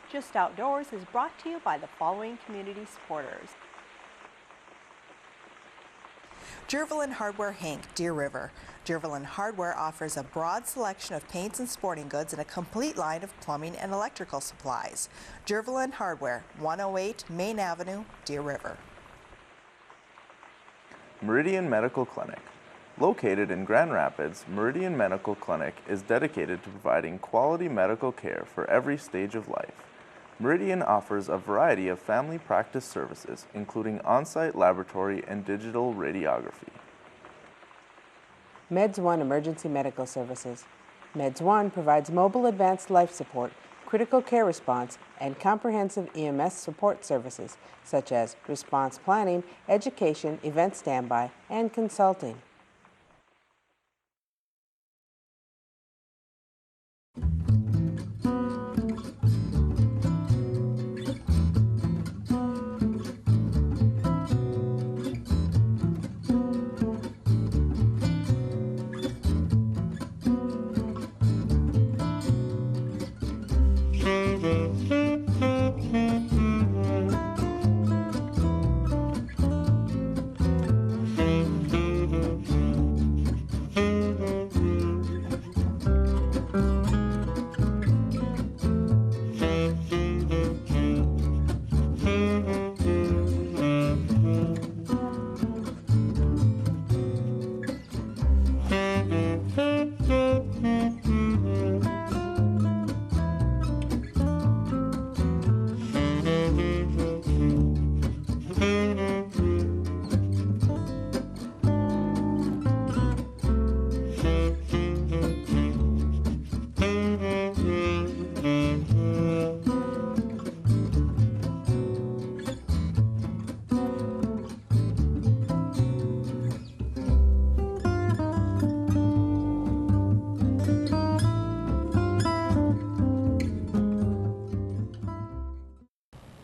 Just Outdoors is brought to you by the following community supporters. Jervalin Hardware Hank, Deer River. Jervalin Hardware offers a broad selection of paints and sporting goods and a complete line of plumbing and electrical supplies. Jervalin Hardware, 108 Main Avenue, Deer River. Meridian Medical Clinic. Located in Grand Rapids, Meridian Medical Clinic is dedicated to providing quality medical care for every stage of life. Meridian offers a variety of family practice services, including on-site laboratory and digital radiography. Meds One Emergency Medical Services. Meds One provides mobile advanced life support, critical care response, and comprehensive EMS support services, such as response planning, education, event standby, and consulting.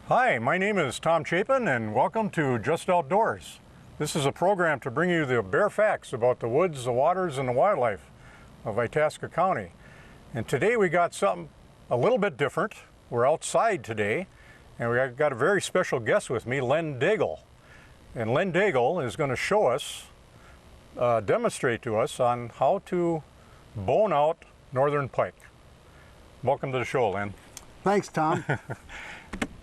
Hi, my name is Tom Chapin and welcome to Just Outdoors. This is a program to bring you the bare facts about the woods, the waters, and the wildlife of Itasca County. And today we got something a little bit different. We're outside today and we got a very special guest with me, Len Daigle. And Len Daigle is going to show us, demonstrate to us on how to bone out Northern Pike. Welcome to the show, Len. Thanks, Tom.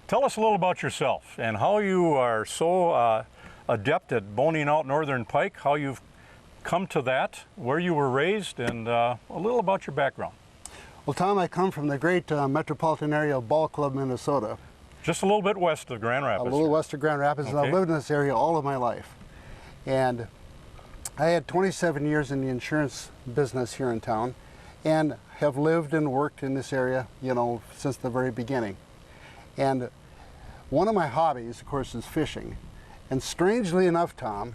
Tell us a little about yourself and how you are so adept at boning out Northern Pike, how you've come to that, where you were raised, and a little about your background. Well, Tom, I come from the great metropolitan area of Ball Club, Minnesota. Just a little bit west of Grand Rapids. A little west of Grand Rapids, Okay. and I've lived in this area all of my life. And I had 27 years in the insurance business here in town and have lived and worked in this area, you know, since the very beginning. And one of my hobbies, of course, is fishing. And strangely enough, Tom,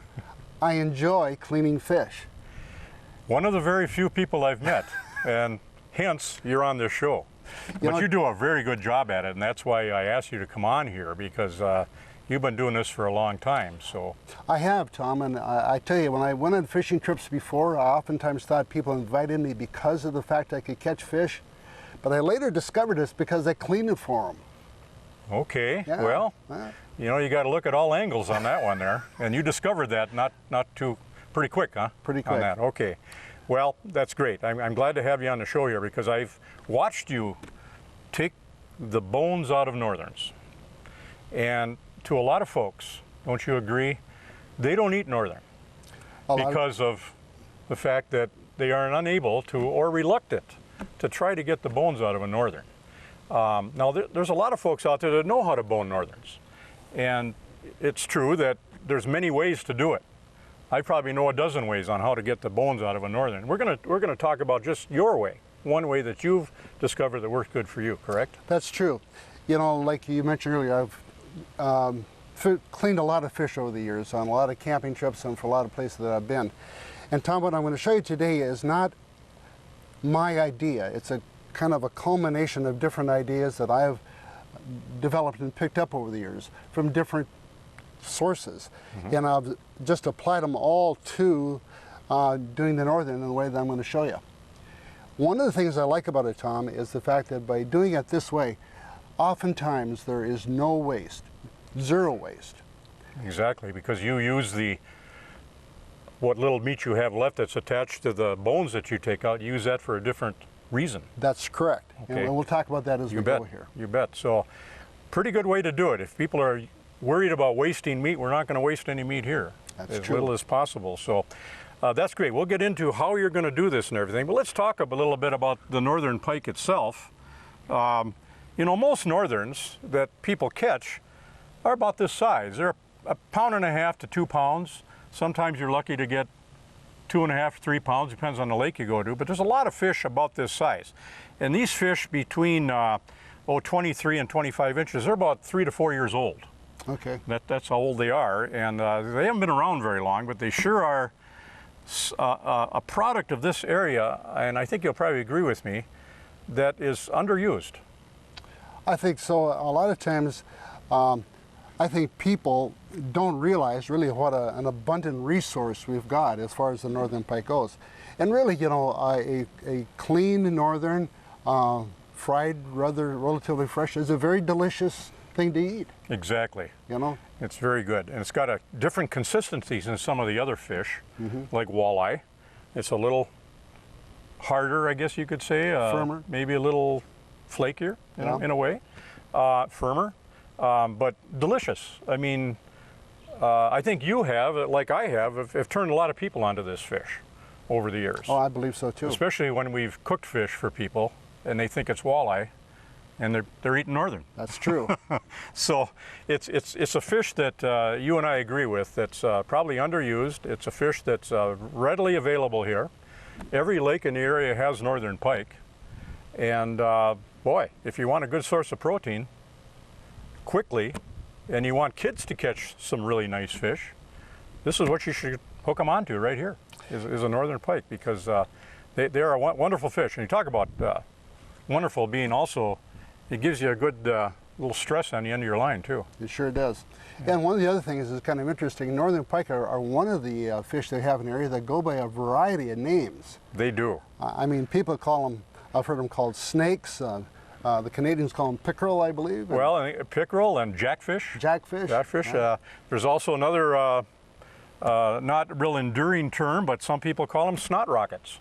I enjoy cleaning fish. One of the very few people I've met, and hence you're on this show. But you do a very good job at it, and that's why I asked you to come on here, because you've been doing this for a long time. So I have, Tom, and I tell you, when I went on fishing trips before, I oftentimes thought people invited me because of the fact I could catch fish. But I later discovered it's because I cleaned it for them. Okay, Yeah. well, you know, you got to look at all angles on that one there, and you discovered that pretty quick, huh? Pretty quick. On that, okay. Well, that's great. I'm glad to have you on the show here because I've watched you take the bones out of Northerns. And to a lot of folks, don't you agree, they don't eat Northern because of the fact that they are unable to or reluctant to try to get the bones out of a Northern. Now, there's a lot of folks out there that know how to bone Northerns, and it's true that there's many ways to do it. I probably know a dozen ways on how to get the bones out of a Northern. We're gonna talk about just your way, one way that you've discovered that works good for you, correct? That's true. You know, like you mentioned earlier, I've cleaned a lot of fish over the years on a lot of camping trips and for a lot of places that I've been. And Tom, what I'm going to show you today is not my idea. It's a kind of a culmination of different ideas that I've developed and picked up over the years from different sources. Mm-hmm. And I've just applied them all to doing the Northern in the way that I'm going to show you. One of the things I like about it, Tom, is the fact that by doing it this way, oftentimes there is no waste, zero waste. Exactly, because you use what little meat you have left that's attached to the bones that you take out, you use that for a different reason. That's correct. Okay. And we'll talk about that as we go here. You bet. So, pretty good way to do it. If people are worried about wasting meat, we're not going to waste any meat here. That's as true. little as possible. So, that's great. We'll get into how you're going to do this and everything, but let's talk a little bit about the Northern Pike itself. You know, most Northerns that people catch are about this size. They're 1.5 pounds to 2 pounds. Sometimes you're lucky to get 2.5 to 3 pounds, depends on the lake you go to, but there's a lot of fish about this size. And these fish between 23 and 25 inches, they're about 3 to 4 years old. Okay. That's how old they are, and they haven't been around very long, but they sure are a product of this area, and I think you'll probably agree with me, that is underused. I think so. A lot of times, I think people don't realize really what an abundant resource we've got as far as the Northern Pike goes. And really, you know, a clean Northern, fried, rather relatively fresh, is a very delicious thing to eat. Exactly. You know? It's very good. And it's got a different consistency than some of the other fish, like walleye. It's a little harder, I guess you could say. Firmer. Maybe a little flakier, in a way. Firmer, but delicious. I mean, I think you have, like I have turned a lot of people onto this fish over the years. Oh, I believe so too. Especially when we've cooked fish for people and they think it's walleye, and they're eating Northern. That's true. So it's a fish that you and I agree with, that's probably underused. It's a fish that's readily available here. Every lake in the area has Northern Pike. And boy, if you want a good source of protein quickly, and you want kids to catch some really nice fish, this is what you should hook them onto right here, is a Northern Pike, because they are a wonderful fish. And you talk about wonderful being also, it gives you a good little stress on the end of your line too. It sure does. Yeah. And one of the other things is kind of interesting. Northern Pike are one of the fish they have in the area that go by a variety of names. They do. I mean, people call them, I've heard them called snakes. The Canadians call them pickerel, I believe. Well, I think pickerel and jackfish. Jackfish. Jackfish. Yeah. There's also another not real enduring term, but some people call them snot rockets.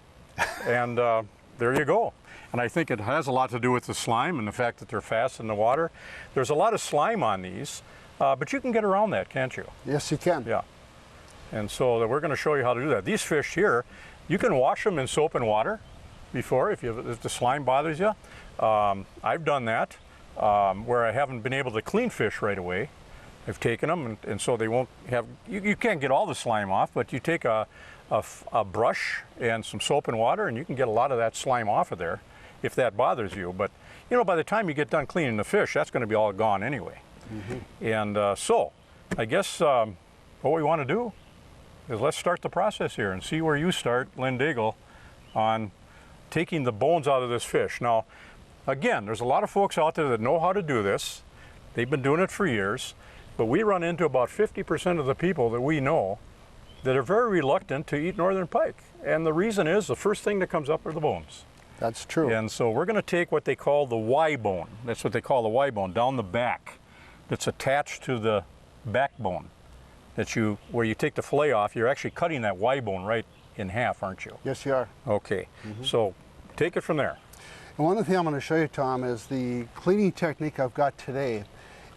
And there you go. And I think it has a lot to do with the slime and the fact that they're fast in the water. There's a lot of slime on these, but you can get around that, can't you? Yes, you can. Yeah. And so we're going to show you how to do that. These fish here, you can wash them in soap and water before if the slime bothers you. I've done that where I haven't been able to clean fish right away. I've taken them, and so they won't have, you can't get all the slime off, but you take a brush and some soap and water, and you can get a lot of that slime off of there if that bothers you. But, you know, by the time you get done cleaning the fish, that's going to be all gone anyway. And so, I guess what we want to do is let's start the process here and see where you start, Len Daigle, on taking the bones out of this fish. Now, again, there's a lot of folks out there that know how to do this. They've been doing it for years, but we run into about 50% of the people that we know that are very reluctant to eat Northern Pike. And the reason is the first thing that comes up are the bones. That's true. And so we're going to take what they call the Y bone. That's what they call the Y bone, down the back, that's attached to the backbone. Where you take the fillet off, you're actually cutting that Y bone right in half, aren't you? Yes, you are. Okay, so take it from there. And one of the things I'm going to show you, Tom, is the cleaning technique I've got today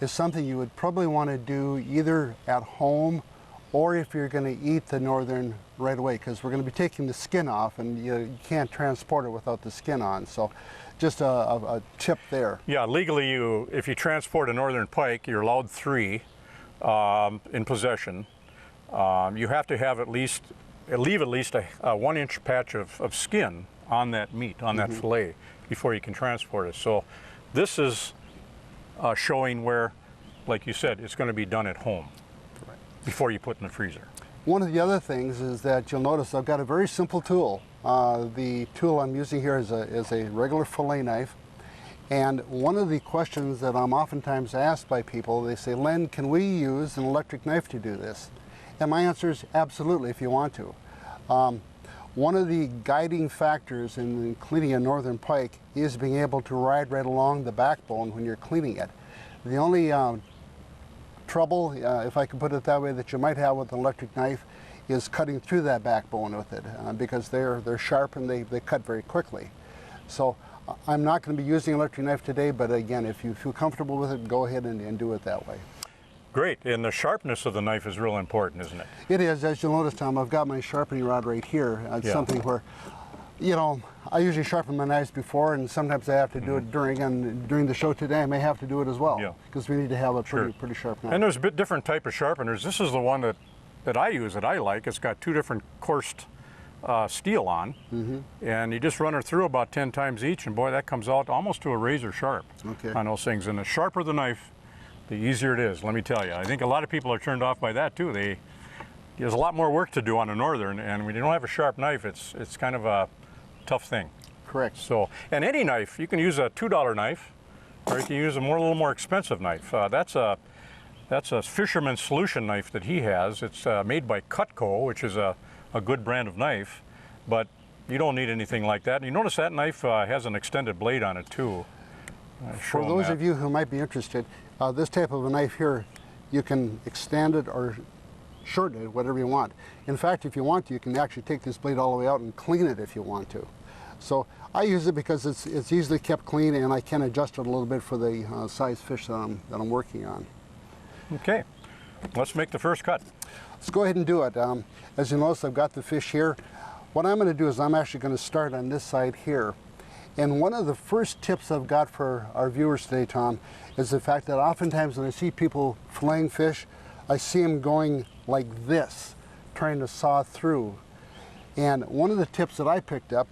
is something you would probably want to do either at home or if you're going to eat the Northern right away, because we're going to be taking the skin off, and you can't transport it without the skin on. So just a tip there. Yeah, legally, if you transport a Northern Pike, you're allowed 3 in possession. You have to have leave at least a 1-inch patch of skin on that meat, on that fillet, before you can transport it. So this is showing where, like you said, it's going to be done at home before you put in the freezer. One of the other things is that you'll notice I've got a very simple tool. The tool I'm using here is a regular fillet knife. And one of the questions that I'm oftentimes asked by people, they say, Len, can we use an electric knife to do this? And my answer is absolutely, if you want to. One of the guiding factors in cleaning a northern pike is being able to ride right along the backbone when you're cleaning it. The only trouble, if I can put it that way, that you might have with an electric knife is cutting through that backbone with it because they're sharp and they cut very quickly. So I'm not going to be using an electric knife today, but again, if you feel comfortable with it, go ahead and do it that way. Great, and the sharpness of the knife is real important, isn't it? It is. As you'll notice, Tom, I've got my sharpening rod right here. It's Yeah. something where, you know, I usually sharpen my knives before, and sometimes I have to do it during the show today. I may have to do it as well, Yeah. because we need to have a Sure. pretty sharp knife. And there's a bit different type of sharpeners. This is the one that I use that I like. It's got two different coursed steel on, and you just run her through about 10 times each, and boy, that comes out almost to a razor sharp on those things. And the sharper the knife, the easier it is, let me tell you. I think a lot of people are turned off by that too. There's a lot more work to do on a northern, and when you don't have a sharp knife, it's kind of a tough thing. Correct. So, and any knife, you can use a $2 knife, or you can use a little more expensive knife. That's a Fisherman's Solution knife that he has. It's made by Cutco, which is a good brand of knife, but you don't need anything like that. And you notice that knife has an extended blade on it too. For those of you who might be interested, this type of a knife here, you can extend it or shorten it, whatever you want. In fact, if you want to, you can actually take this blade all the way out and clean it if you want to. So I use it because it's easily kept clean, and I can adjust it a little bit for the size fish that I'm working on. Okay, let's make the first cut. Let's go ahead and do it. As you notice, I've got the fish here. What I'm going to do is I'm actually going to start on this side here. And one of the first tips I've got for our viewers today, Tom, is the fact that oftentimes when I see people filleting fish, I see them going like this, trying to saw through. And one of the tips that I picked up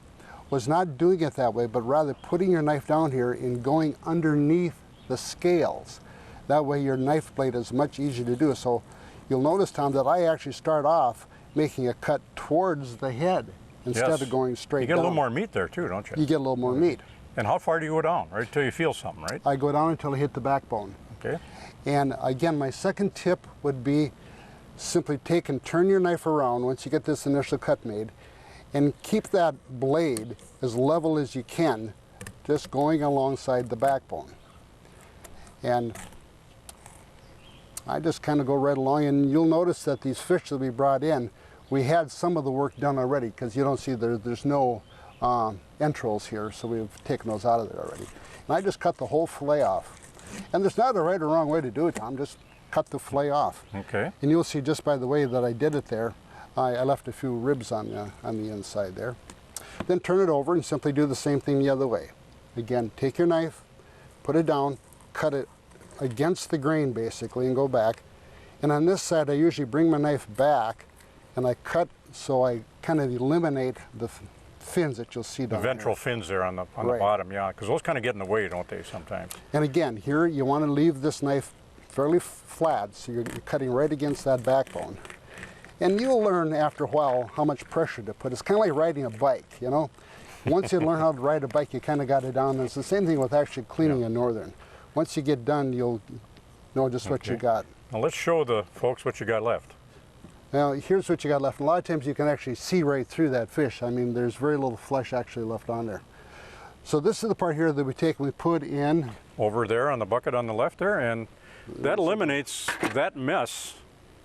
was not doing it that way, but rather putting your knife down here and going underneath the scales. That way your knife blade is much easier to do. So you'll notice, Tom, that I actually start off making a cut towards the head instead of going straight down. You get a little more meat there too, don't you? You get a little more meat. And how far do you go down? Right until you feel something, right? I go down until I hit the backbone. Okay. And again, my second tip would be simply take and turn your knife around once you get this initial cut made, and keep that blade as level as you can, just going alongside the backbone. And I just kind of go right along, and you'll notice that these fish that we brought in, we had some of the work done already, because you don't see there's no entrails here, so we've taken those out of there already. And I just cut the whole fillet off. And there's not a right or wrong way to do it, Tom, just cut the fillet off. Okay. And you'll see just by the way that I did it there, I left a few ribs on the inside there. Then turn it over and simply do the same thing the other way. Again, take your knife, put it down, cut it against the grain basically, and go back. And on this side, I usually bring my knife back and I cut so I kind of eliminate the fins that you'll see down The ventral here. fins there on the bottom, yeah, because those kind of get in the way, don't they, sometimes? And again, here you want to leave this knife fairly flat, so you're cutting right against that backbone. And you'll learn after a while how much pressure to put. It's kind of like riding a bike, you know? Once you learn how to ride a bike, you kind of got it down. And it's the same thing with actually cleaning a northern. Once you get done, you'll know just what you got. Now let's show the folks what you got left. Now, here's what you got left. And a lot of times you can actually see right through that fish. I mean, there's very little flesh actually left on there. So this is the part here that we take and we put in. Over there on the bucket on the left there, and that eliminates that mess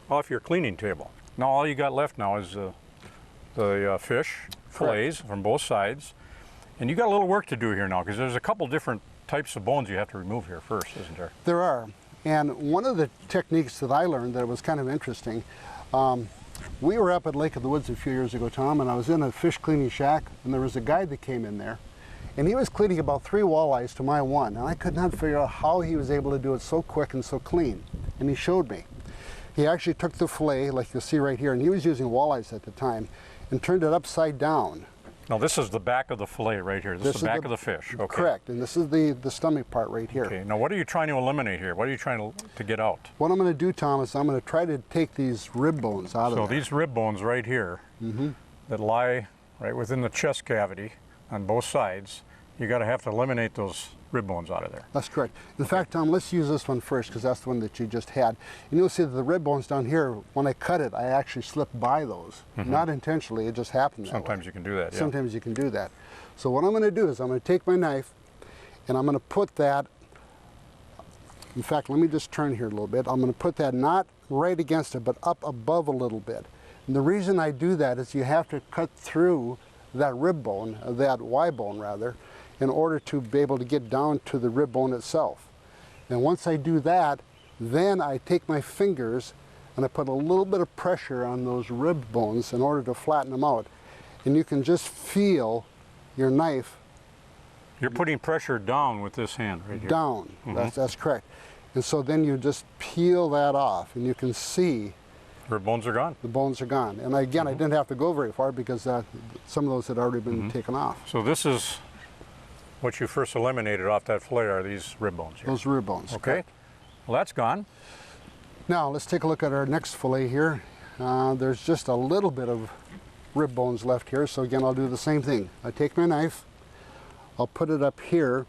off your cleaning table. Now all you got left now is the fish fillets from both sides. And you got a little work to do here now, because there's a couple different types of bones you have to remove here first, isn't there? There are. And one of the techniques that I learned that was kind of interesting, we were up at Lake of the Woods a few years ago, Tom, and I was in a fish cleaning shack, and there was a guy that came in there, and he was cleaning about 3 walleyes to my 1, and I could not figure out how he was able to do it so quick and so clean, and he showed me. He actually took the fillet, like you'll see right here, and he was using walleyes at the time, and turned it upside down. Now this is the back of the fillet right here. This is the back of the fish. Okay. Correct, and this is the stomach part right here. Okay, now what are you trying to eliminate here? What are you trying to get out? What I'm going to do, Tom, is I'm going to try to take these rib bones out of there. So these rib bones right here that lie right within the chest cavity on both sides, you got to have to eliminate those rib bones out of there. That's correct. In fact, Tom, let's use this one first because that's the one that you just had. And you'll see that the rib bones down here, when I cut it, I actually slipped by those. Not intentionally, it just happened that Sometimes way. you can do that, yeah. Sometimes you can do that. So what I'm going to do is I'm going to take my knife and I'm going to put that, in fact, let me just turn here a little bit. I'm going to put that not right against it, but up above a little bit. And the reason I do that is you have to cut through that rib bone, that Y bone rather, in order to be able to get down to the rib bone itself. And once I do that, then I take my fingers and I put a little bit of pressure on those rib bones in order to flatten them out. And you can just feel your knife You're putting pressure down with this hand right here. down. That's correct. And so then you just peel that off and you can see Rib bones are gone. the bones are gone. And again, I didn't have to go very far because some of those had already been taken off. So this is what you first eliminated off that fillet are these rib bones here. Those rib bones. Okay. correct. Well, that's gone. Now let's take a look at our next fillet here. There's just a little bit of rib bones left here. So again, I'll do the same thing. I take my knife, I'll put it up here,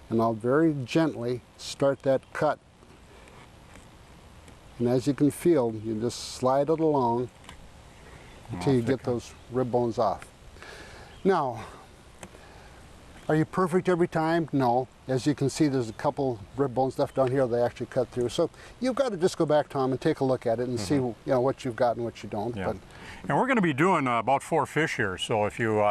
and I'll very gently start that cut. And as you can feel, you just slide it along until you get those rib bones off. Now, are you perfect every time? No. As you can see, there's a couple rib bones left down here they actually cut through. So you've got to just go back, Tom, and take a look at it and see what you've got and what you don't. Yeah. But And we're going to be doing about 4 fish here. So if you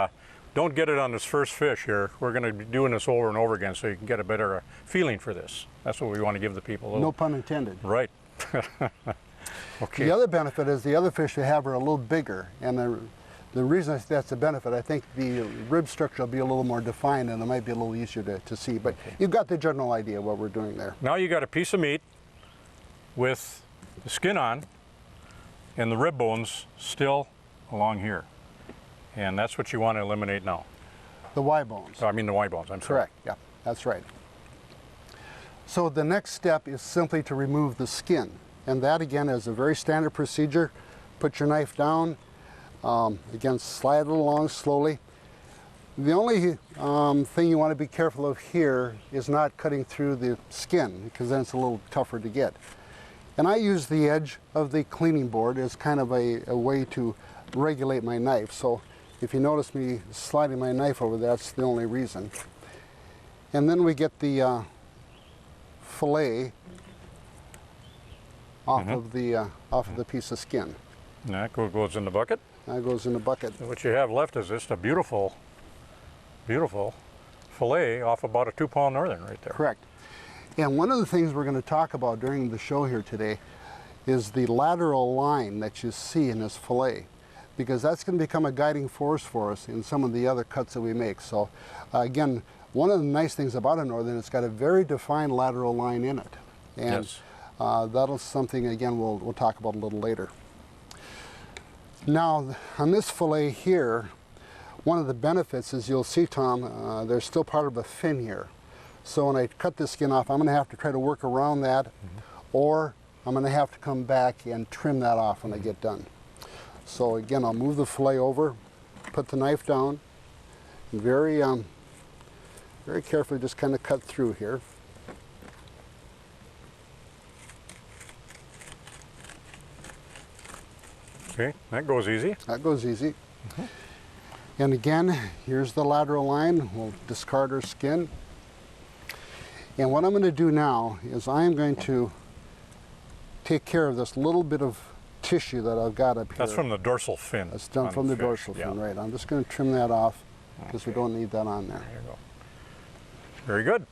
don't get it on this first fish here, we're going to be doing this over and over again so you can get a better feeling for this. That's what we want to give the people. no pun intended. Right. Okay. The other benefit is the other fish you have are a little bigger, and the reason that's a benefit, I think the rib structure will be a little more defined and it might be a little easier to see, but you've got the general idea what we're doing there. Now you got a piece of meat with the skin on and the rib bones still along here. And that's what you want to eliminate now. The Y bones. I mean the Y bones, I'm sorry. Correct, yeah, that's right. So the next step is simply to remove the skin, and that again is a very standard procedure. Put your knife down, again slide it along slowly. The only thing you want to be careful of here is not cutting through the skin, because then it's a little tougher to get. And I use the edge of the cleaning board as kind of a way to regulate my knife. So if you notice me sliding my knife over, that's the only reason. And then we get the fillet off of the piece of skin. And that goes in the bucket. That goes in the bucket. And what you have left is just a beautiful, beautiful fillet off about a 2-pound northern right there. Correct. And one of the things we're going to talk about during the show here today is the lateral line that you see in this fillet, because that's going to become a guiding force for us in some of the other cuts that we make. So again, one of the nice things about a northern, it's got a very defined lateral line in it. And Yes. that'll something, again, we'll talk about a little later. Now, on this fillet here, one of the benefits is you'll see, Tom, there's still part of a fin here. So when I cut this skin off, I'm going to have to try to work around that, or I'm going to have to come back and trim that off when I get done. So again, I'll move the fillet over, put the knife down, and very carefully just kind of cut through here. Okay, that goes easy. That goes easy. And again, here's the lateral line. We'll discard our skin. And what I'm going to do now is I'm going to take care of this little bit of tissue that I've got up here. That's from the dorsal fin. That's done on from the fish. dorsal fin, right. I'm just going to trim that off because we don't need that on there. There you go. Very good.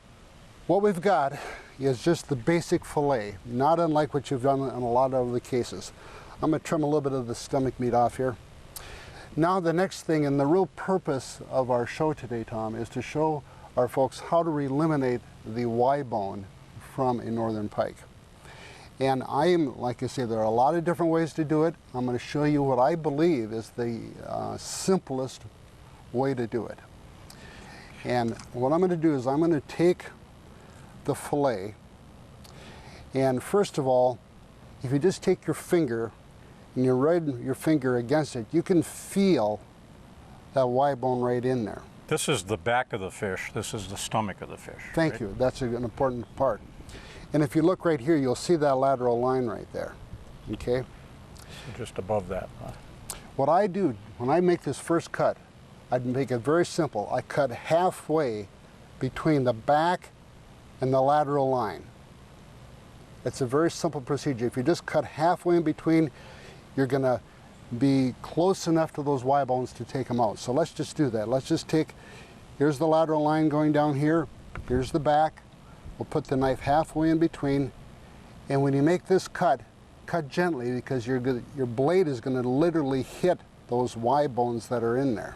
What we've got is just the basic fillet, not unlike what you've done in a lot of the cases. I'm going to trim a little bit of the stomach meat off here. Now the next thing, and the real purpose of our show today, Tom, is to show our folks how to eliminate the Y bone from a northern pike. And like I say, there are a lot of different ways to do it. I'm going to show you what I believe is the simplest way to do it. And what I'm going to do is I'm going to take the fillet, and first of all, if you just take your finger and you rub your finger against it, you can feel that Y bone right in there. This is the back of the fish. This is the stomach of the fish. Thank right? you. That's an important part. And if you look right here, you'll see that lateral line right there. Okay? Just above that. What I do when I make this first cut, I'd make it very simple. I cut halfway between the back and the lateral line. It's a very simple procedure. If you just cut halfway in between, you're going to be close enough to those Y bones to take them out. So let's just do that. Let's just take, here's the lateral line going down here, here's the back. We'll put the knife halfway in between, and when you make this cut, cut gently because your blade is going to literally hit those Y bones that are in there.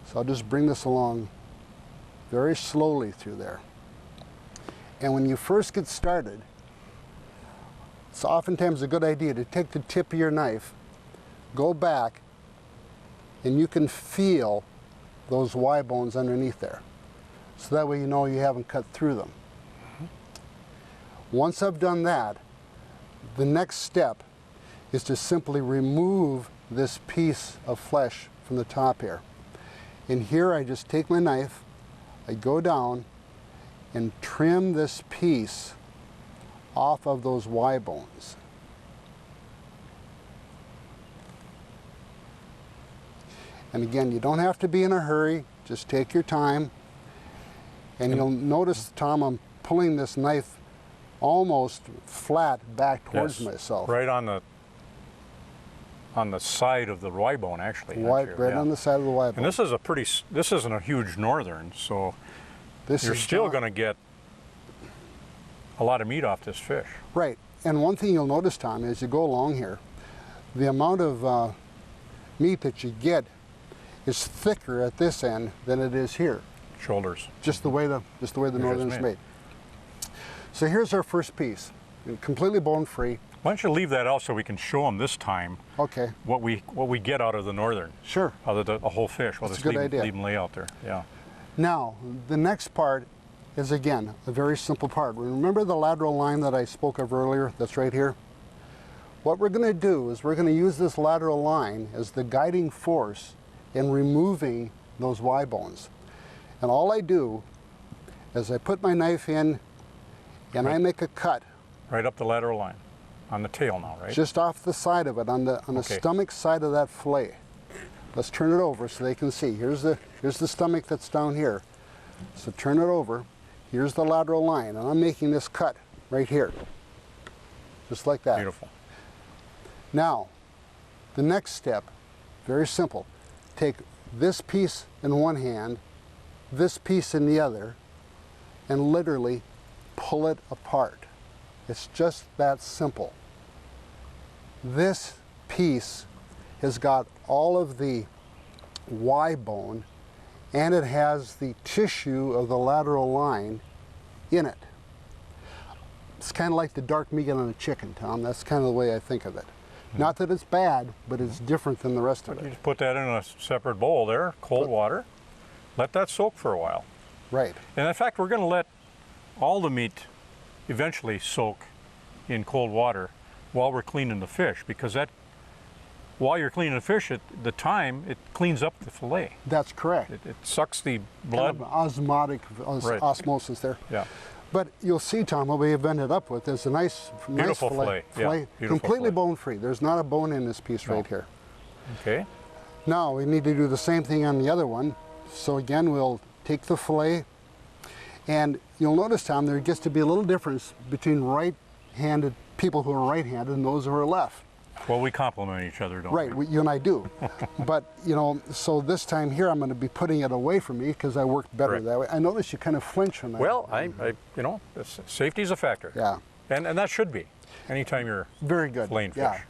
So I'll just bring this along very slowly through there. And when you first get started, it's oftentimes a good idea to take the tip of your knife, go back, and you can feel those Y bones underneath there. So that way you know you haven't cut through them. Once I've done that, the next step is to simply remove this piece of flesh from the top here. And here I just take my knife, I go down and trim this piece off of those Y bones. And again, you don't have to be in a hurry, just take your time. And you'll notice, Tom, I'm pulling this knife almost flat back towards myself. Right on the side of the Y bone, actually. Right on the side of the Y bone. And this is this isn't a huge northern, so you're still going to get a lot of meat off this fish. Right. And one thing you'll notice, Tom, as you go along here, the amount of meat that you get is thicker at this end than it is here. Shoulders. Just the way the northern's made. So here's our first piece, completely bone free. Why don't you leave that out so we can show them this time? Okay. What we get out of the northern. Sure. Out of the whole fish. Well, That's just a good idea. leave them lay out there. Yeah. Now the next part is again a very simple part. Remember the lateral line that I spoke of earlier? That's right here. What we're going to do is we're going to use this lateral line as the guiding force in removing those Y bones. And all I do is I put my knife in and I make a cut. Right up the lateral line. On the tail now, right? Just off the side of it, on the stomach side of that fillet. Let's turn it over so they can see. Here's the stomach that's down here. So turn it over. Here's the lateral line, and I'm making this cut right here. Just like that. Beautiful. Now, the next step, very simple. Take this piece in one hand, this piece in the other, and literally pull it apart. It's just that simple. This piece has got all of the Y bone and it has the tissue of the lateral line in it. It's kind of like the dark meat on a chicken, Tom. That's kind of the way I think of it. Not that it's bad, but it's different than the rest of You it. just put that in a separate bowl there, cold water. Let that soak for a while. Right. And in fact, we're going to let all the meat eventually soak in cold water while we're cleaning the fish, because that, while you're cleaning the fish, it cleans up the fillet. That's correct. It sucks the blood. Kind of osmotic osmosis there. Yeah. But you'll see, Tom, what we have ended up with is a nice Beautiful fillet. fillet. Yeah, beautiful Completely fillet. bone-free. There's not a bone in this piece right here. Okay. Now we need to do the same thing on the other one. So again, we'll take the fillet, and you'll notice, Tom, there gets to be a little difference between right-handed people who are right-handed and those who are left. Well, we complement each other, don't we? Right, you and I do. But, you know, so this time here I'm going to be putting it away from me because I work better Correct. that way. I notice you kind of flinch when Well, you know, safety is a factor. Yeah. And that should be, anytime you're Very good. filleting fish. Yeah.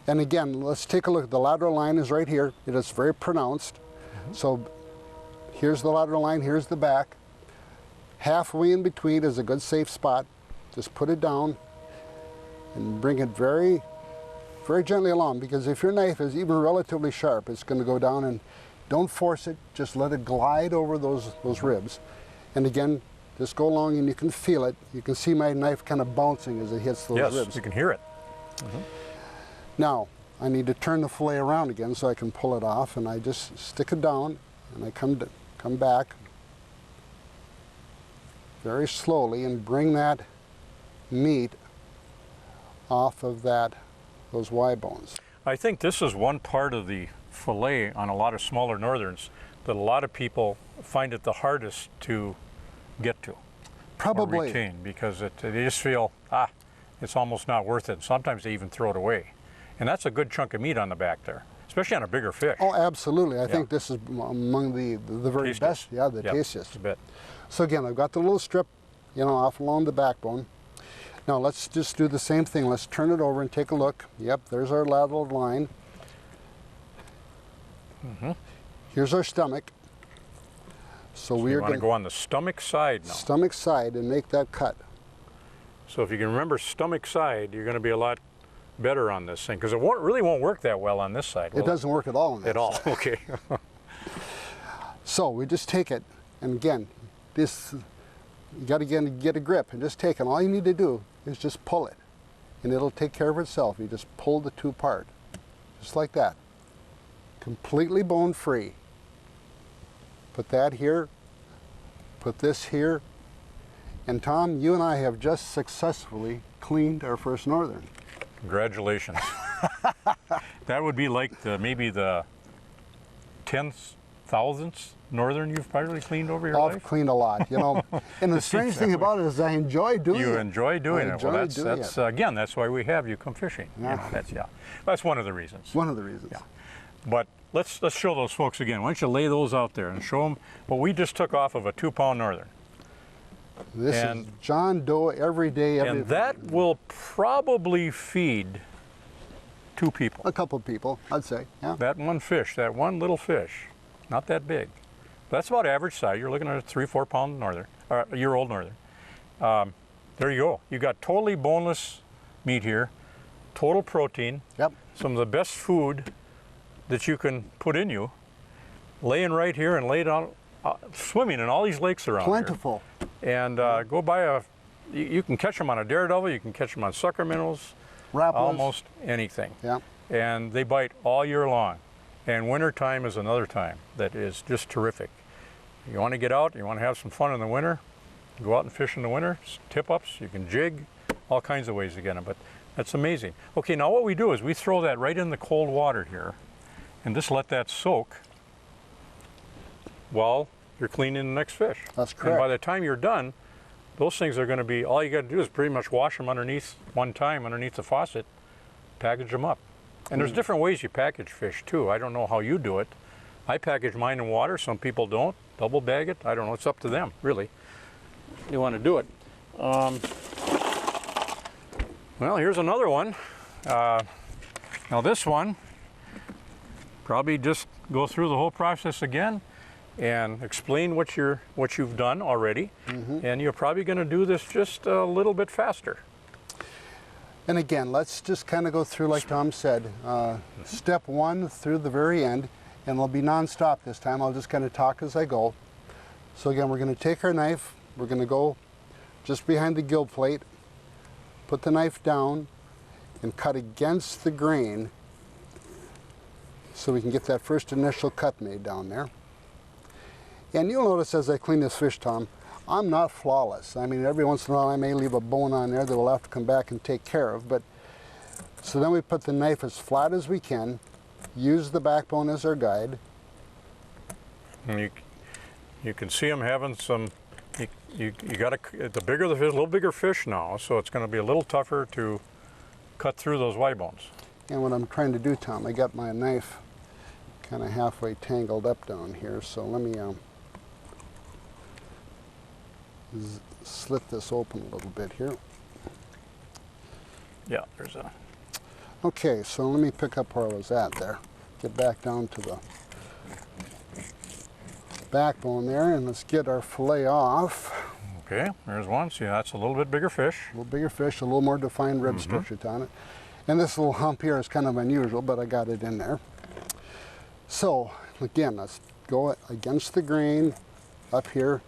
And again, let's take a look. The lateral line is right here. It is very pronounced. So here's the lateral line, here's the back. Halfway in between is a good safe spot. Just put it down and bring it very, very gently along, because if your knife is even relatively sharp, it's going to go down, and don't force it, just let it glide over those ribs. And again, just go along and you can feel it. You can see my knife kind of bouncing as it hits those ribs. Yes, you can hear it. Now, I need to turn the fillet around again so I can pull it off, and I just stick it down and I come back very slowly and bring that meat off of those Y bones. I think this is one part of the fillet on a lot of smaller northerns that a lot of people find it the hardest to get to. Probably. Or retain, because they just feel, it's almost not worth it. Sometimes they even throw it away. And that's a good chunk of meat on the back there, especially on a bigger fish. Oh, absolutely. I think this is among the very Tastiest. best, the tastiest. A bit. So again, I've got the little strip, off along the backbone. Now let's just do the same thing. Let's turn it over and take a look. Yep, there's our lateral line. Here's our stomach. So we're going to go on the stomach side now. Stomach side and make that cut. So if you can remember stomach side, you're going to be a lot better on this thing, because it really won't work that well on this side. It doesn't work at all on that At all, side. okay. So we just take it, and again, you got to get a grip and just take it. All you need to do is just pull it, and it'll take care of itself. You just pull the two apart, just like that. Completely bone free. Put that here, put this here, and Tom, you and I have just successfully cleaned our first northern. Congratulations. That would be like maybe the 10,000th northern you've probably cleaned over your life? I've cleaned a lot, And the strange thing about it is I enjoy doing it. You enjoy doing it. Well, that's again, that's why we have you come fishing. Yeah. That's one of the reasons. One of the reasons. Yeah. But let's show those folks again. Why don't you lay those out there and show them what we just took off of a 2-pound northern. This is John Doe every day, every And that will probably feed 2 people. A couple of people, I'd say. Yeah. That one fish, that one little fish, not that big. That's about average size. You're looking at a 3-4 pound northern, or a year-old northern. There you go. You got totally boneless meat here, total protein. Yep. Some of the best food that you can put in you, laying right here and laid on, swimming in all these lakes around Plentiful. here. And go buy you can catch them on a daredevil, you can catch them on sucker minnows, Rappalas. almost anything. Yeah. And they bite all year long. And winter time is another time that is just terrific. You want to get out, you want to have some fun in the winter, go out and fish in the winter, tip-ups, you can jig, all kinds of ways to get them, but that's amazing. Okay, now what we do is we throw that right in the cold water here and just let that soak while you're cleaning the next fish. That's correct. And by the time you're done, those things are going to be, all you got to do is pretty much wash them underneath one time underneath the faucet, package them up. And there's different ways you package fish too. I don't know how you do it. I package mine in water, some people don't. Double bag it, I don't know, it's up to them, really. You want to do it. Well, here's another one. Now this one, probably just go through the whole process again and explain what you've done already. And you're probably going to do this just a little bit faster. And again, let's just kind of go through, like Tom said, step 1 through the very end, and it'll be non-stop this time. I'll just kind of talk as I go. So again, we're going to take our knife, we're going to go just behind the gill plate, put the knife down, and cut against the grain so we can get that first initial cut made down there. And you'll notice as I clean this fish, Tom, I'm not flawless. I mean, every once in a while I may leave a bone on there that we'll have to come back and take care of. But so then we put the knife as flat as we can, use the backbone as our guide. And you can see them having some, you got the bigger the fish, a little bigger fish now, so it's going to be a little tougher to cut through those Y bones. And what I'm trying to do, Tom, I got my knife kind of halfway tangled up down here, so let me slit this open a little bit here. Yeah, there's a... Okay, so let me pick up where I was at there. Get back down to the backbone there, and let's get our fillet off. Okay, there's one. See, that's a little bit bigger fish. A little bigger fish, a little more defined rib structure on it. And this little hump here is kind of unusual, but I got it in there. So, again, let's go against the grain up here.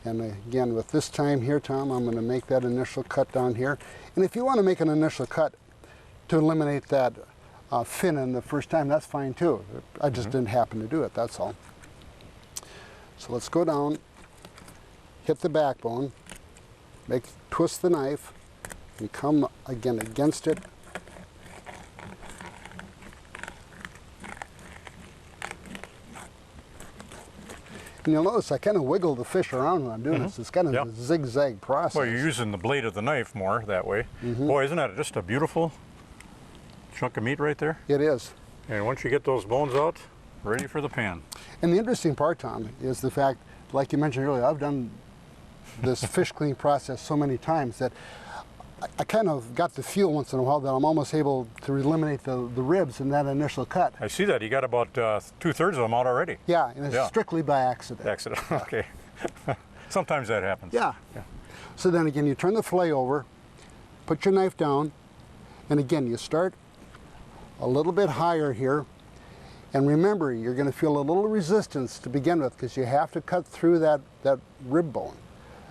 And again, with this time here, Tom, I'm going to make that initial cut down here. And if you want to make an initial cut to eliminate that fin in the first time, that's fine too. I just didn't happen to do it, that's all. So let's go down, hit the backbone, twist the knife, and come again against it. And you'll notice I kind of wiggle the fish around when I'm doing this. It's kind of a zigzag process. Well, you're using the blade of the knife more that way. Boy, isn't that just a beautiful chunk of meat right there? It is. And once you get those bones out, ready for the pan. And the interesting part, Tom, is the fact, like you mentioned earlier, I've done this fish cleaning process so many times that I kind of got the feel once in a while that I'm almost able to eliminate the ribs in that initial cut. I see that. You got about 2/3 of them out already. Yeah, and it's strictly by accident. Accident, okay. Sometimes that happens. Yeah. So then again, you turn the fillet over, put your knife down, and again, you start a little bit higher here. And remember, you're going to feel a little resistance to begin with because you have to cut through that rib bone.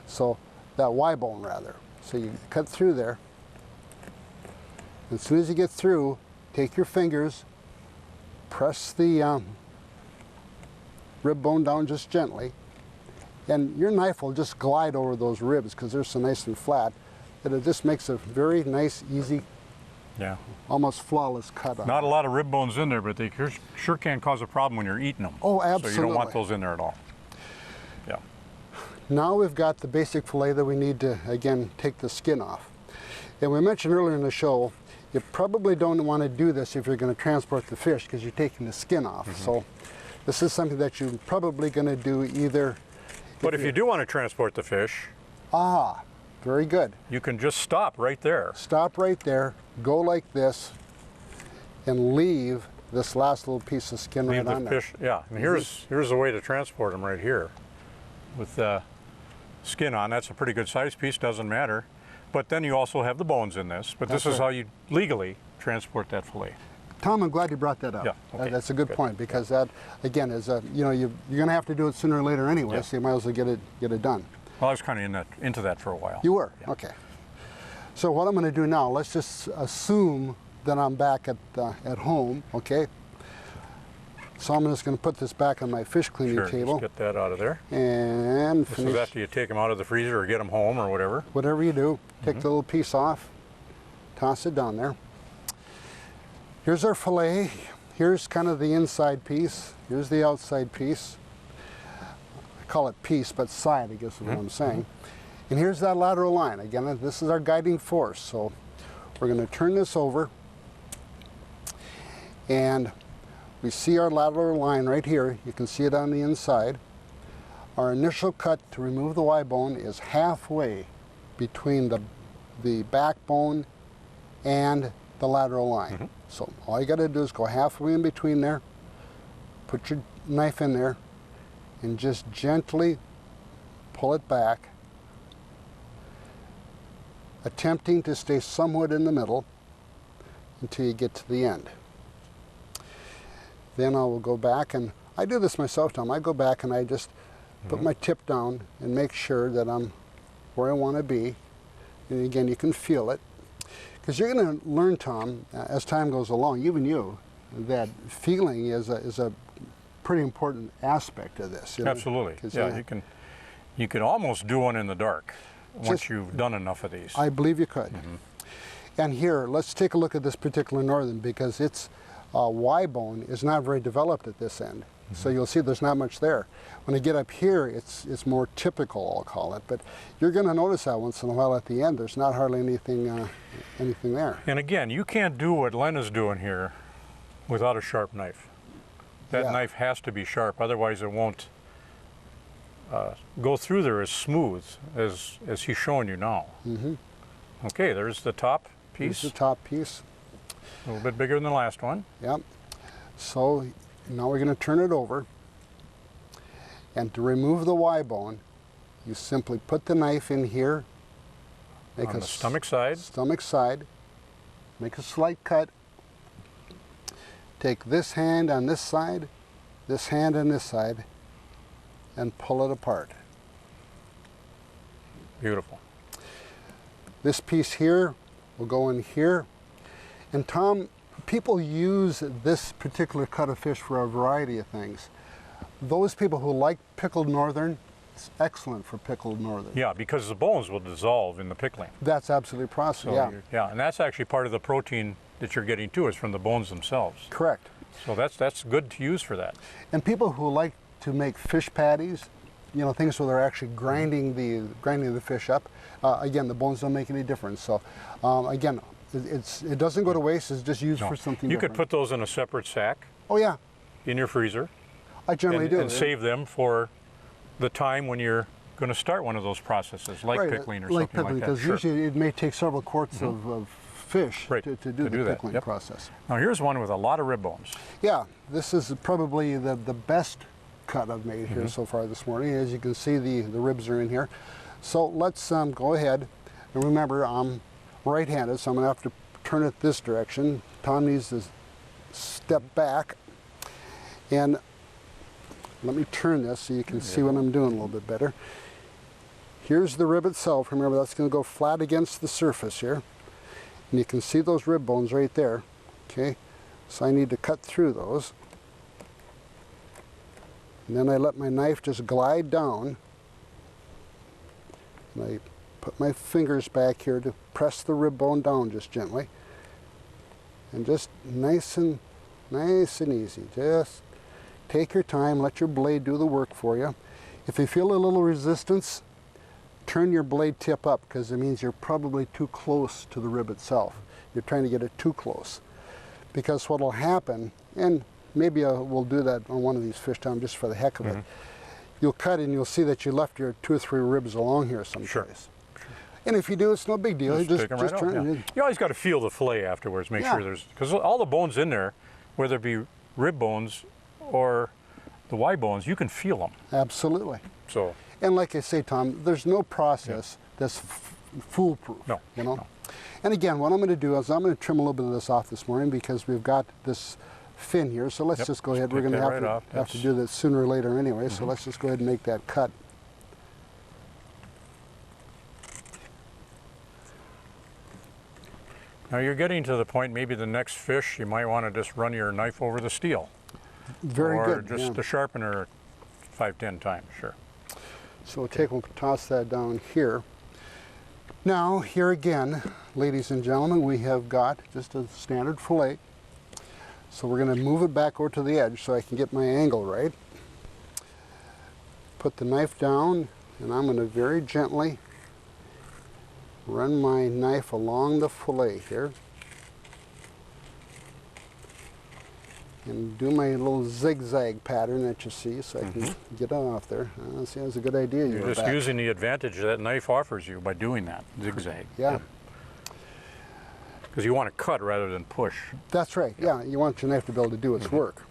So, that Y bone rather. So you cut through there. As soon as you get through, take your fingers, press the rib bone down just gently, and your knife will just glide over those ribs because they're so nice and flat that it just makes a very nice, easy, almost flawless cut on Not a lot of rib bones in there, but they sure can cause a problem when you're eating them. Oh, absolutely. So you don't want those in there at all. Yeah. Now we've got the basic fillet that we need to, again, take the skin off. And we mentioned earlier in the show, you probably don't want to do this if you're going to transport the fish because you're taking the skin off. So this is something that you're probably going to do either. But if you do want to transport the fish, very good. You can just stop right there. Stop right there, go like this, and leave this last little piece of skin right on there. Fish, yeah, and here's the way to transport them right here. With the skin on, that's a pretty good size piece, doesn't matter. But then you also have the bones in this, but this is how you legally transport that fillet. Tom, I'm glad you brought that up. Yeah, okay. That's a good point because that, again, is you're going to have to do it sooner or later anyway, so you might as well get it done. Well, I was kind of into that for a while. You were? Yeah. Okay. So what I'm going to do now, let's just assume that I'm back at home, okay? So I'm just going to put this back on my fish cleaning table. Just get that out of there. And this finish. is after you take them out of the freezer or get them home or whatever. Whatever you do, take the little piece off, toss it down there. Here's our fillet. Here's kind of the inside piece. Here's the outside piece. I call it piece, but side, I guess is what I'm saying. And here's that lateral line. Again, this is our guiding force. So we're going to turn this over. And we see our lateral line right here. You can see it on the inside. Our initial cut to remove the Y bone is halfway between the backbone and the lateral line. So all you got to do is go halfway in between there, put your knife in there, and just gently pull it back, attempting to stay somewhat in the middle until you get to the end. Then I will go back, and I do this myself, Tom. I go back and I just put my tip down and make sure that I'm where I want to be. And again, you can feel it. Because you're going to learn, Tom, as time goes along, even you, that feeling is a pretty important aspect of this. You know? Absolutely. Yeah, you can almost do one in the dark once you've done enough of these. I believe you could. And here, let's take a look at this particular northern because its Y bone is not very developed at this end. So you'll see there's not much there. When I get up here, it's more typical, I'll call it. But you're going to notice that once in a while at the end, there's not hardly anything there. And again, you can't do what Len is doing here without a sharp knife. That knife has to be sharp, otherwise it won't go through there as smooth as he's showing you now. Okay, there's the top piece. Here's the top piece. A little bit bigger than the last one. Yep. So now we're going to turn it over. And to remove the Y bone, you simply put the knife in here. Make on the stomach side. Stomach side. Make a slight cut. Take this hand on this side, this hand on this side, and pull it apart. Beautiful. This piece here will go in here. And Tom, people use this particular cut of fish for a variety of things. those people who like pickled northern, it's excellent for pickled northern. Yeah, because the bones will dissolve in the pickling. That's absolutely possible, So yeah. yeah, and that's actually part of the protein that you're getting too, is from the bones themselves. Correct. So that's good to use for that. And people who like to make fish patties, you know, things where they're actually grinding the fish up, again, the bones don't make any difference. So again, it doesn't go to waste, it's just used for something You different. could put those in a separate sack Oh yeah, in your freezer I generally do. and save them for the time when you're going to start one of those processes, like Right, pickling or like something pickling, like that. because usually it may take several quarts of fish Right, to do to the do that, pickling yep. process. Now here's one with a lot of rib bones. Yeah, this is probably the best cut I've made here so far this morning. As you can see, the ribs are in here. So let's go ahead, and remember I'm right-handed, so I'm going to have to turn it this direction. Tom needs to step back, and let me turn this so you can see what I'm doing a little bit better. Here's the rib itself. Remember, that's going to go flat against the surface here. And you can see those rib bones right there. Okay, so I need to cut through those. And then I let my knife just glide down. And I put my fingers back here to press the rib bone down just gently. And just nice and easy. Just take your time, let your blade do the work for you. If you feel a little resistance, turn your blade tip up, because it means you're probably too close to the rib itself. You're trying to get it too close. Because what will happen, and maybe we'll do that on one of these fish, Tom, just for the heck of it. You'll cut and you'll see that you left your 2 or 3 ribs along here someplace. Sure. And if you do, it's no big deal. Just take 'em right out, turn yeah. it. You always got to feel the fillet afterwards, make Yeah. sure there's, because all the bones in there, whether it be rib bones or the Y bones, you can feel them. Absolutely. So And like I say, Tom, there's no process that's foolproof. No, You know? no. And again, what I'm going to do is I'm going to trim a little bit of this off this morning, because we've got this fin here. So let's Yep, just go ahead. just We're take going to that right off. have to That's- do this sooner or later anyway. So let's just go ahead and make that cut. now you're getting to the point, maybe the next fish, you might want to just run your knife over the steel. Very or good. just yeah. the sharpener 5-10 times, sure. So we'll toss that down here. Now, here again, ladies and gentlemen, we have got just a standard fillet. So we're going to move it back over to the edge so I can get my angle right. Put the knife down, and I'm going to very gently run my knife along the fillet here. And do my little zigzag pattern that you see, so I can get it off there. See, that's a good idea. You're just using the advantage that knife offers you by doing that zigzag. Yeah. Because you want to cut rather than push. That's right, yeah. You want your knife to be able to do its work.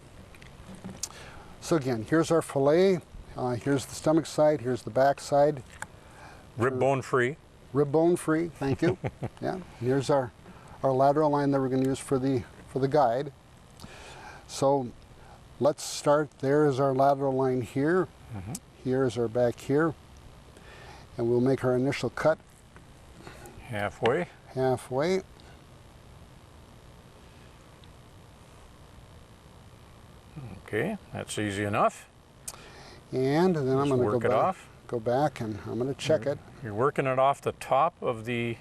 So again, here's our fillet. Here's the stomach side, here's the back side. Rib bone free. Rib bone free, thank you. Yeah. And here's our lateral line that we're going to use for the guide. So let's start. There is our lateral line here. Here is our back here. And we'll make our initial cut Halfway. halfway. Okay, that's easy enough. And then I'm Just going work to it off. go back and I'm going to check it. You're working it off the top of the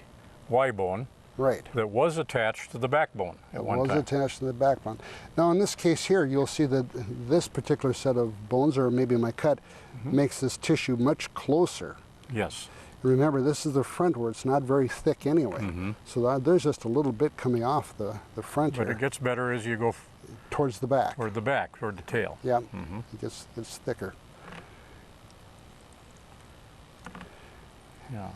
Y bone Right. that was attached to the backbone at It one was time. attached to the backbone. Now in this case here, you'll see that this particular set of bones, or maybe my cut, makes this tissue much closer. Yes. Remember, this is the front where it's not very thick anyway. So there's just a little bit coming off the front But here it gets better as you go towards the back. toward the back, toward the tail. Yeah, it gets thicker. Yeah.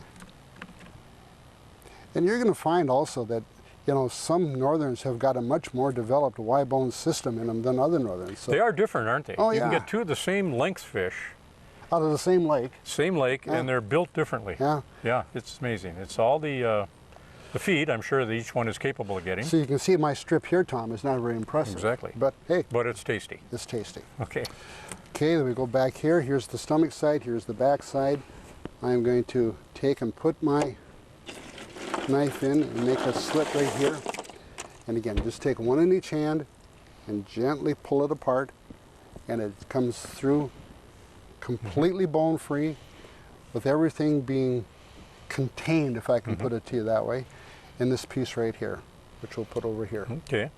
And you're going to find also that, you know, some northerns have got a much more developed Y-bone system in them than other northerns. So They are different, aren't they? Oh, You can yeah. get two of the same length fish, out of the same lake. same lake, Yeah. and they're built differently. Yeah. Yeah, it's amazing. It's all the feed, I'm sure that each one is capable of getting. So you can see my strip here, Tom, is not very impressive. Exactly. But hey, But it's tasty. it's tasty. Okay. Okay, then we go back here. Here's the stomach side, here's the back side. I'm going to take and put my knife in and make a slit right here. And again, just take one in each hand and gently pull it apart. and it comes through completely bone-free, with everything being contained, if I can put it to you that way, in this piece right here, which we'll put over here. Okay.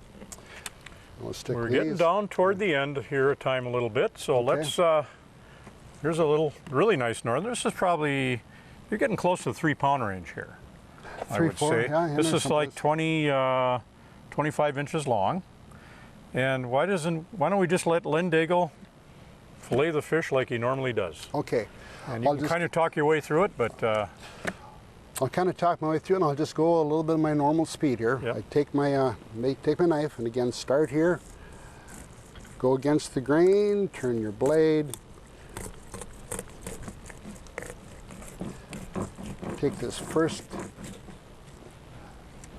We'll stick We're these. getting down toward the end here of time a little bit, so let's, here's a little really nice northern. This is probably, you're getting close to the 3-pound range here, I would 3-4, say. yeah, This is like someplace. 25 inches long. And why don't we just let Len Daigle fillet the fish like he normally does? Okay. And you can kind of talk your way through it, but I'll kind of talk my way through, and I'll just go a little bit of my normal speed here. Yep. I take my knife, and again, start here, go against the grain, turn your blade, take this first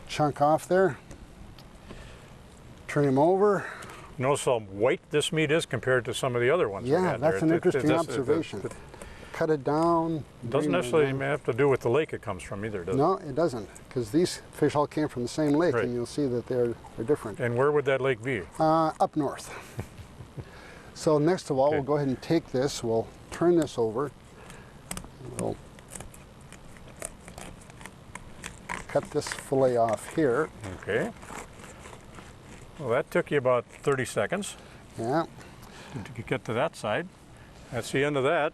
chunk off there, turn him over. notice how white this meat is compared to some of the other ones we Yeah, had that's there. an It- interesting it- observation. It Cut it down. doesn't bring it necessarily down. have to do with the lake it comes from either, does it? No, it doesn't, because these fish all came from the same lake, Right. and you'll see that they're different. And where would that lake be? Up north. So next of all, Okay. we'll go ahead and take this, we'll turn this over, we'll cut this fillet off here. Okay. Well, that took you about 30 seconds Yeah, to get to that side. That's the end of that.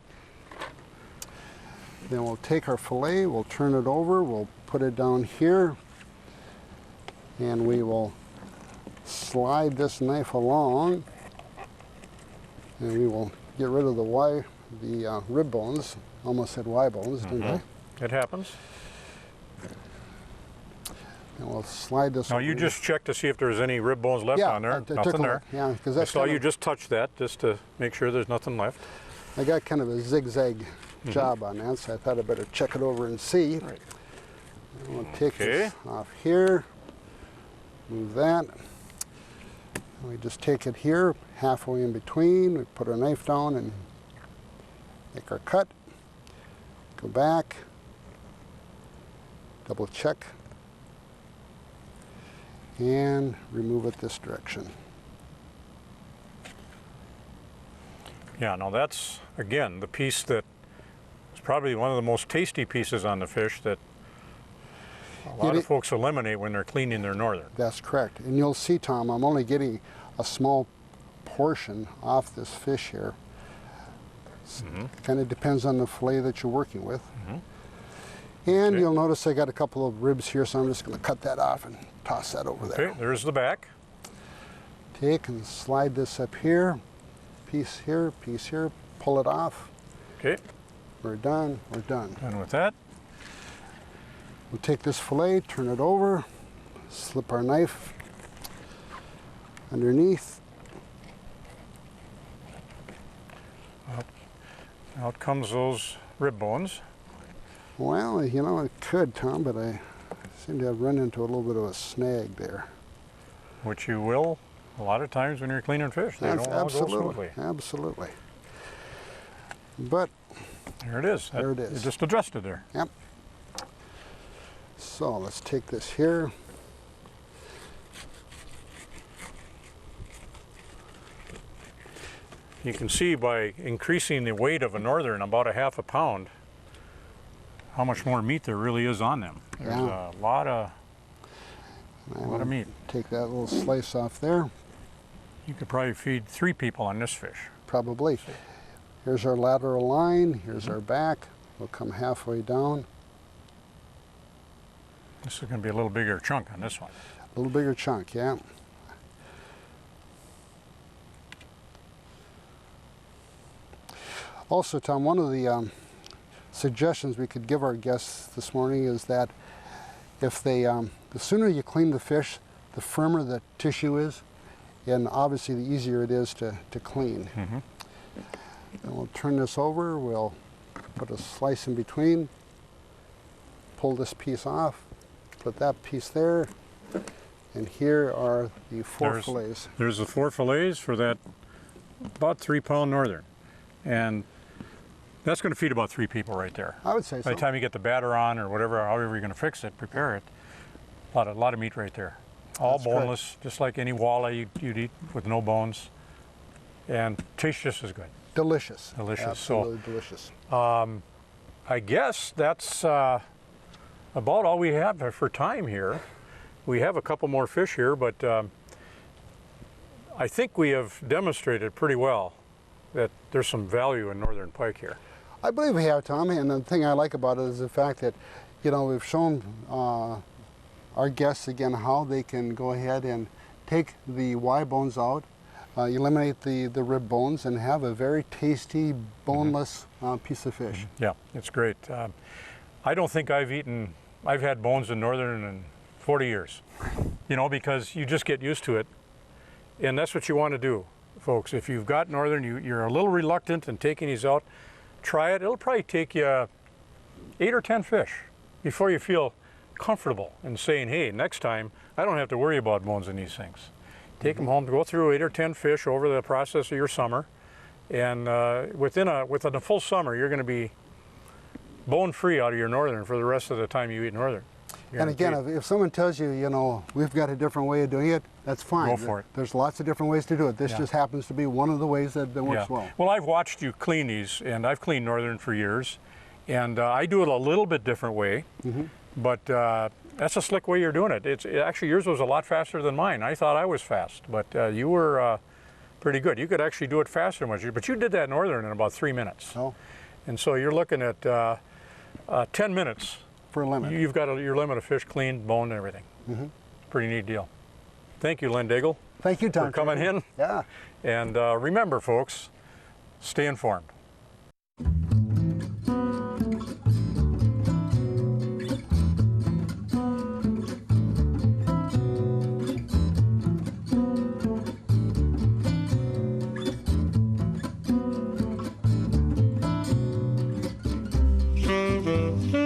then we'll take our fillet, we'll turn it over, we'll put it down here, and we will slide this knife along, and we will get rid of the rib bones. Almost said Y bones, didn't I? It happens. And we'll slide this Now over. you just check to see if there's any rib bones left Yeah, on there. I took Nothing a there. look. Yeah, because I that's saw kind you of, just touch that just to make sure there's nothing left. I got kind of a zigzag job on that, so I thought I'd better check it over and see. Right. And we'll take Okay. this off here, move that. And we just take it here, halfway in between. We put our knife down and make our cut. Go back, double check, and remove it this direction. Yeah, now that's, again, the piece that is probably one of the most tasty pieces on the fish that a lot It of i- folks eliminate when they're cleaning their northern. That's correct. And you'll see, Tom, I'm only getting a small portion off this fish here. Kind of depends on the fillet that you're working with. And Okay. you'll notice I got a couple of ribs here, so I'm just going to cut that off and toss that over there. Okay, there's the back. Take and slide this up here, piece here, pull it off. Okay, We're done, we're done. and with that, We'll take this fillet, turn it over, slip our knife underneath. out comes those rib bones. Well, you know, it could, Tom, but I seem to have run into a little bit of a snag there. Which you will a lot of times when you're cleaning fish. They don't all go smoothly. Absolutely. But, There it is. There it is. You just addressed it there. yep. So let's take this here. You can see by increasing the weight of a northern about a half a pound how much more meat there really is on them. There's Yeah. a lot of And meat. take that little slice off there, You could probably feed 3 people on this fish. probably. Here's our lateral line, here's our back. We'll come halfway down. This is going to be a little bigger chunk on this one. A little bigger chunk, yeah. Also, Tom, one of the suggestions we could give our guests this morning is that if they, the sooner you clean the fish, the firmer the tissue is, and obviously the easier it is to clean. And we'll turn this over, we'll put a slice in between, pull this piece off, put that piece there, and here are the 4 fillets. There's the 4 fillets for that about 3-pound northern. And that's going to feed about 3 people right there. I would say so. By the time you get the batter on or whatever, however you're going to fix it, prepare it, a lot of meat right there. All That's correct. boneless, just like any walleye you'd eat with no bones. and tastes just as good. Delicious. Delicious. Absolutely delicious. I guess that's about all we have for time here. We have a couple more fish here, but I think we have demonstrated pretty well that there's some value in northern pike here. I believe we have, Tom, and the thing I like about it is the fact that, you know, we've shown our guests again how they can go ahead and take the Y bones out, eliminate the rib bones, and have a very tasty, boneless piece of fish. Yeah, it's great. I don't think I've had bones in northern in 40 years, you know, because you just get used to it. And that's what you want to do, folks. If you've got northern, you're a little reluctant in taking these out, try it. It'll probably take you 8 or 10 fish before you feel comfortable in saying, hey, next time I don't have to worry about bones in these things. Take them home, go through 8 or 10 fish over the process of your summer, and within a full summer, you're going to be bone-free out of your northern for the rest of the time you eat northern. And again, if someone tells you, you know, we've got a different way of doing it, that's fine. Go for it. There's lots of different ways to do it. This just happens to be one of the ways that works well. Well, I've watched you clean these, and I've cleaned northern for years, and I do it a little bit different way, but that's a slick way you're doing it. Actually, yours was a lot faster than mine. I thought I was fast, but you were pretty good. You could actually do it faster than much, but you did that northern in about 3 minutes. Oh. And so you're looking at 10 minutes. For a limit. You've got your limit of fish cleaned, boned, and everything. Pretty neat deal. Thank you, Len Daigle. Thank you, Tom. For coming in. Yeah. And remember, folks, stay informed. Mm-hmm.